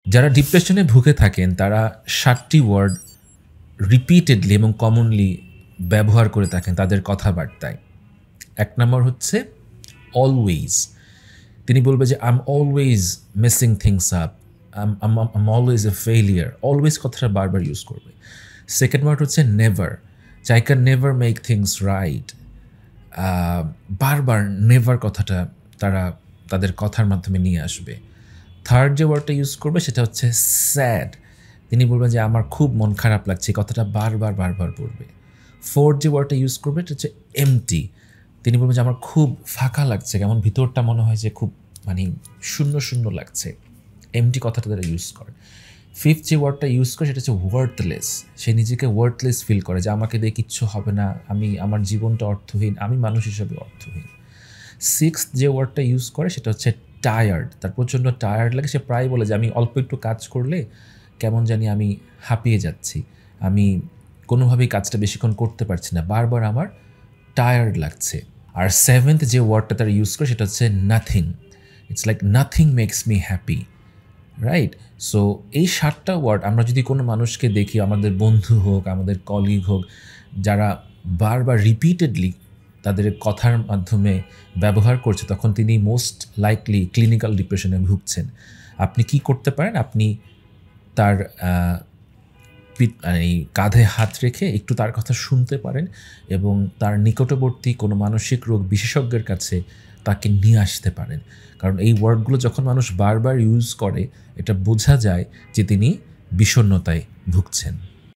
যারা ডিপ্রেশনে ভুগে থাকেন তারা ৭টি ওয়ার্ড রিপিটেডলি এবং কমনলি ব্যবহার করে থাকেন তাদের কথাবার্তায়। ১ নাম্বার হচ্ছে অলওয়েজ। তিনি বলবে যে I am always messing things up, I am always a failure. Always কথাটা বারবার ইউজ করবে। সেকেন্ড ওয়ার্ড হচ্ছে নেভার, যে I can never make things right. বারবার নেভার কথাটা তারা তাদের কথার মাধ্যমে নিয়ে আসবে। থার্ড যে ওয়ার্ডটা ইউজ করবে সেটা হচ্ছে স্যাড। তিনি বলবেন যে আমার খুব মন খারাপ লাগছে, এই কথাটা বারবার বারবার বলবে। ফোর্থ যে ওয়ার্ডটা ইউজ করবে এটা হচ্ছে এমটি। তিনি বলবেন যে আমার খুব ফাঁকা লাগছে, কেমন ভিতরটা মনে হয় যে খুব মানে শূন্য শূন্য লাগছে। এমটি কথাটা তারা ইউজ করে। ফিফথ যে ওয়ার্ডটা ইউজ করে সেটা হচ্ছে ওয়ার্থলেস। সে নিজেকে ওয়ার্থলেস ফিল করে যে আমাকে দিয়ে কিচ্ছু হবে না, আমার জীবনটা অর্থহীন, আমি মানুষ হিসেবে অর্থহীন। সিক্সথ যে ওয়ার্ডটা ইউজ করে সেটা হচ্ছে টায়ার্ড। তার প্রচণ্ড টায়ার্ড লাগে, সে প্রায় বলে যে আমি অল্প একটু কাজ করলে কেমন জানি আমি হাঁপিয়ে যাচ্ছি, আমি কোনোভাবেই কাজটা বেশিক্ষণ করতে পারছি না, বারবার আমার টায়ার্ড লাগছে। আর সেভেন্থ যে ওয়ার্ডটা তারা ইউজ করে সেটা হচ্ছে nothing. It's like nothing makes me happy, right? So এই ৭টা ওয়ার্ড আমরা যদি কোনো মানুষকে দেখি, আমাদের বন্ধু হোক, আমাদের কলিগ হোক, যারা বারবার রিপিটেডলি তাদের কথার মাধ্যমে ব্যবহার করছে, তখন তিনি মোস্ট লাইকলি ক্লিনিক্যাল ডিপ্রেশনে ভুগছেন। আপনি কি করতে পারেন? আপনি তার এই কাঁধে হাত রেখে একটু তার কথা শুনতে পারেন এবং তার নিকটবর্তী কোনো মানসিক রোগ বিশেষজ্ঞের কাছে তাকে নিয়ে আসতে পারেন। কারণ এই ওয়ার্ডগুলো যখন মানুষ বারবার ইউজ করে, এটা বোঝা যায় যে তিনি বিষণ্ণতায় ভুগছেন।